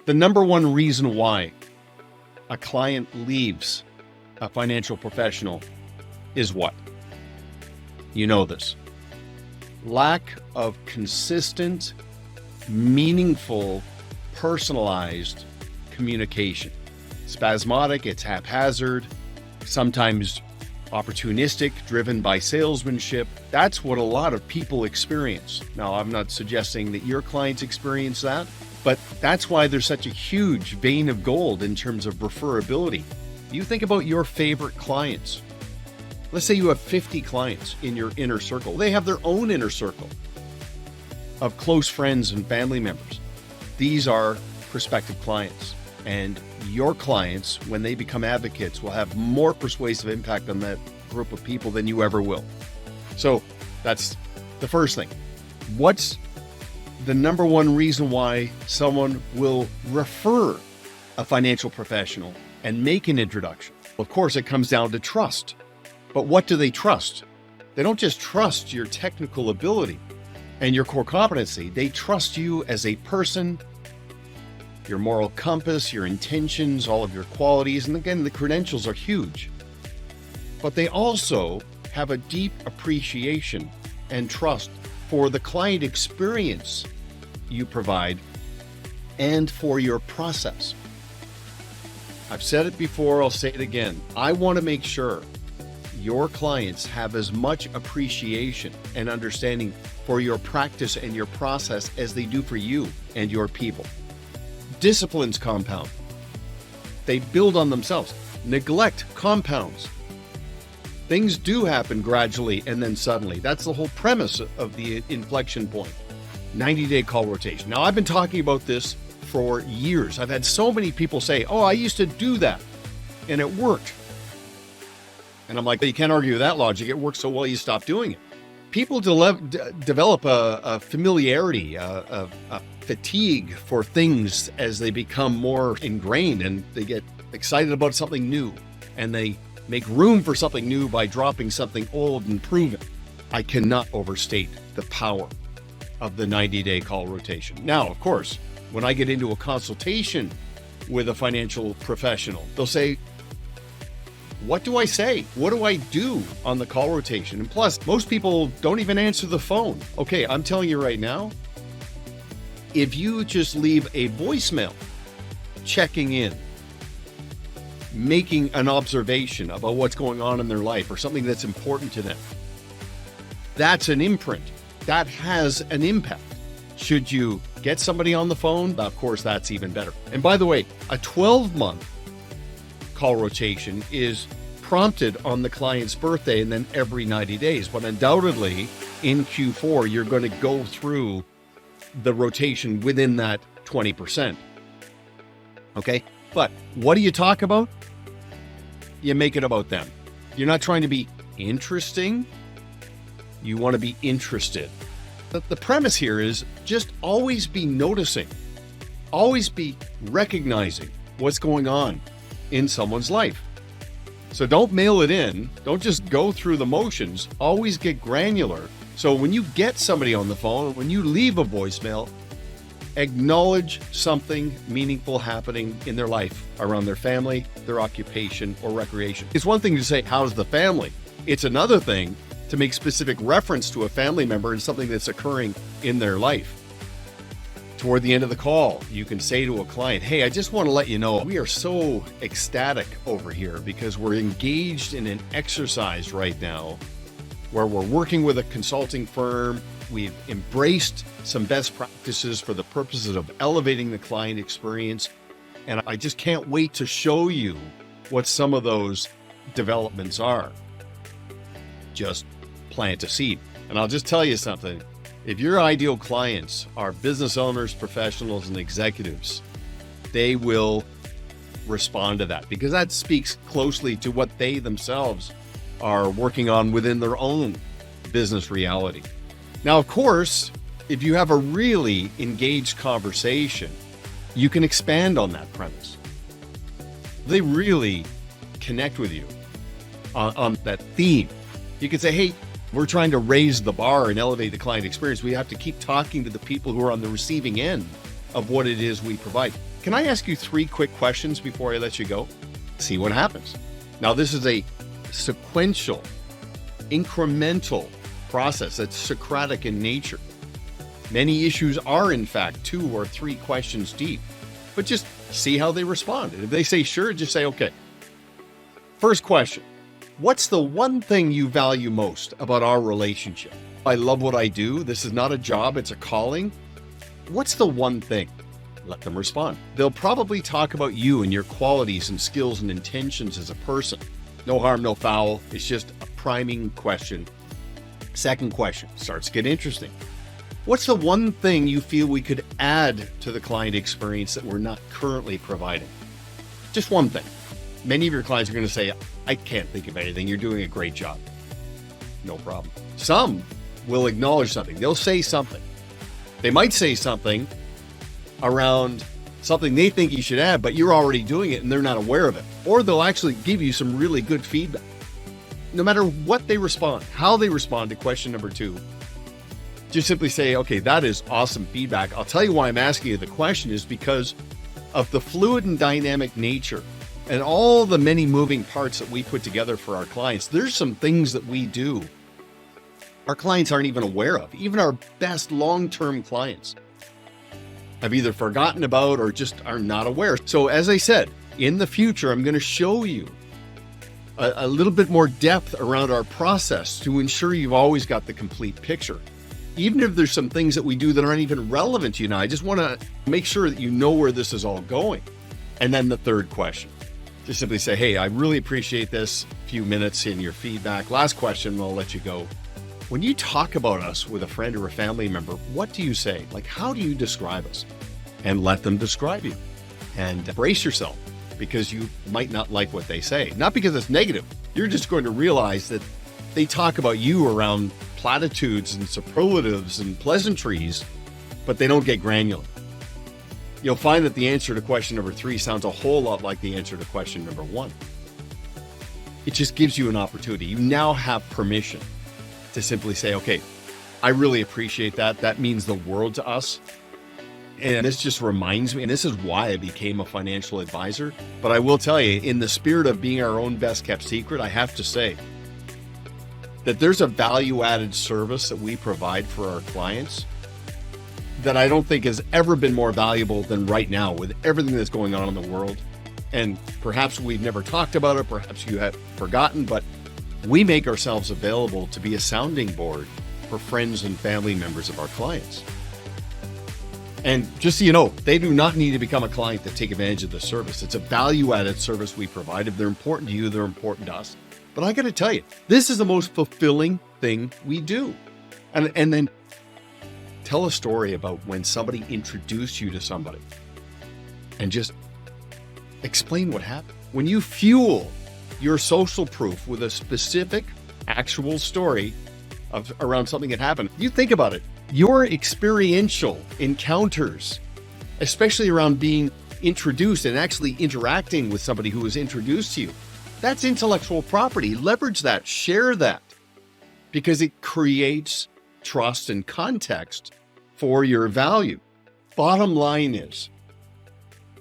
The number one reason why a client leaves a financial professional is what? You know this. Lack of consistent, meaningful, personalized communication. Spasmodic, it's haphazard, sometimes opportunistic, driven by salesmanship. That's what a lot of people experience. Now, I'm not suggesting that your clients experience that, but that's why there's such a huge vein of gold in terms of referability. You think about your favorite clients. Let's say you have 50 clients in your inner circle. They have their own inner circle of close friends and family members. These are prospective clients. And your clients, when they become advocates, will have more persuasive impact on that group of people than you ever will. So that's the first thing. What's the number one reason why someone will refer a financial professional and make an introduction? Of course, it comes down to trust. But what do they trust? They don't just trust your technical ability and your core competency. They trust you as a person, your moral compass, your intentions, all of your qualities. And again, the credentials are huge. But they also have a deep appreciation and trust for the client experience you provide and for your process. I've said it before, I'll say it again. I want to make sure your clients have as much appreciation and understanding for your practice and your process as they do for you and your people. Disciplines compound. They build on themselves. Neglect compounds. Things do happen gradually and then suddenly. That's the whole premise of the inflection point. 90-day call rotation. Now, I've been talking about this for years. I've had so many people say, oh, I used to do that and it worked. And I'm like, you can't argue with that logic. It works so well, you stop doing it. People develop a familiarity, a fatigue for things as they become more ingrained, and they get excited about something new, and they make room for something new by dropping something old and proven. I cannot overstate the power of the 90-day call rotation. Now, of course, when I get into a consultation with a financial professional, they'll say, what do I say? What do I do on the call rotation? And plus, most people don't even answer the phone. Okay, I'm telling you right now, if you just leave a voicemail checking in, making an observation about what's going on in their life or something that's important to them, that's an imprint. That has an impact. Should you get somebody on the phone? Of course, that's even better. And by the way, a 12-month call rotation is prompted on the client's birthday and then every 90 days. But undoubtedly, in Q4, you're going to go through the rotation within that 20%. Okay? But what do you talk about? You make it about them. You're not trying to be interesting. You want to be interested. The premise here is just always be noticing. Always be recognizing what's going on in someone's life. So don't mail it in. Don't just go through the motions. Always get granular. So when you get somebody on the phone, when you leave a voicemail, acknowledge something meaningful happening in their life around their family, their occupation, or recreation. It's one thing to say, how's the family? It's another thing to make specific reference to a family member and something that's occurring in their life. Toward the end of the call, you can say to a client, hey, I just want to let you know, we are so ecstatic over here because we're engaged in an exercise right now where we're working with a consulting firm. We've embraced some best practices for the purposes of elevating the client experience. And I just can't wait to show you what some of those developments are. Just plant a seed. And I'll just tell you something. If your ideal clients are business owners, professionals, and executives, they will respond to that because that speaks closely to what they themselves are working on within their own business reality. Now, of course, if you have a really engaged conversation, you can expand on that premise. They really connect with you on that theme. You can say, hey, we're trying to raise the bar and elevate the client experience. We have to keep talking to the people who are on the receiving end of what it is we provide. Can I ask you 3 quick questions before I let you go? See what happens. Now, this is a sequential, incremental process that's Socratic in nature. Many issues are, in fact, 2 or 3 questions deep, but just see how they respond. And if they say sure, just say, okay. First question, what's the one thing you value most about our relationship? I love what I do. This is not a job, it's a calling. What's the one thing? Let them respond. They'll probably talk about you and your qualities and skills and intentions as a person. No harm, no foul. It's just a priming question. Second question starts to get interesting. What's the one thing you feel we could add to the client experience that we're not currently providing? Just one thing. Many of your clients are going to say, I can't think of anything. You're doing a great job. No problem. Some will acknowledge something. They'll say something. They might say something around something they think you should add, but you're already doing it and they're not aware of it. Or they'll actually give you some really good feedback. No matter what they respond, how they respond to question number 2, just simply say, okay, that is awesome feedback. I'll tell you why I'm asking you the question is because of the fluid and dynamic nature and all the many moving parts that we put together for our clients. There's some things that we do our clients aren't even aware of. Even our best long-term clients have either forgotten about or just are not aware. So as I said, in the future, I'm going to show you a little bit more depth around our process to ensure you've always got the complete picture. Even if there's some things that we do that aren't even relevant to you now, I just want to make sure that you know where this is all going. And then the third question, just simply say, hey, I really appreciate this few minutes in your feedback. Last question, and I'll let you go. When you talk about us with a friend or a family member, what do you say? Like, how do you describe us? And let them describe you. And brace yourself, because you might not like what they say. Not because it's negative. You're just going to realize that they talk about you around platitudes and superlatives and pleasantries, but they don't get granular. You'll find that the answer to question number 3 sounds a whole lot like the answer to question number 1. It just gives you an opportunity. You now have permission to simply say, okay, I really appreciate that. That means the world to us. And this just reminds me, and this is why I became a financial advisor. But I will tell you, in the spirit of being our own best kept secret, I have to say that there's a value-added service that we provide for our clients that I don't think has ever been more valuable than right now with everything that's going on in the world. And perhaps we've never talked about it, perhaps you have forgotten, but we make ourselves available to be a sounding board for friends and family members of our clients. And just so you know, they do not need to become a client to take advantage of the service. It's a value-added service we provide. If they're important to you, they're important to us. But I got to tell you, this is the most fulfilling thing we do. And then tell a story about when somebody introduced you to somebody and just explain what happened. When you fuel your social proof with a specific, actual story around something that happened, you think about it. Your experiential encounters, especially around being introduced and actually interacting with somebody who was introduced to you, that's intellectual property. Leverage that, share that, because it creates trust and context for your value. Bottom line is,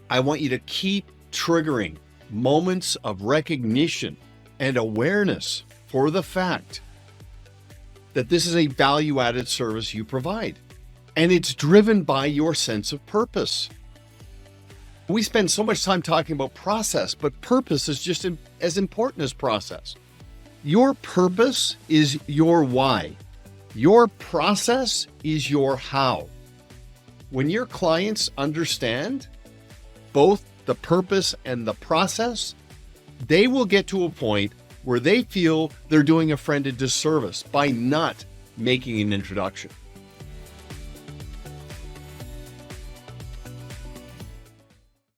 I want you to keep triggering moments of recognition and awareness for the fact that this is a value-added service you provide, and it's driven by your sense of purpose. We spend so much time talking about process, but purpose is just as important as process. Your purpose is your why. Your process is your how. When your clients understand both the purpose and the process, they will get to a point where they feel they're doing a friend a disservice by not making an introduction.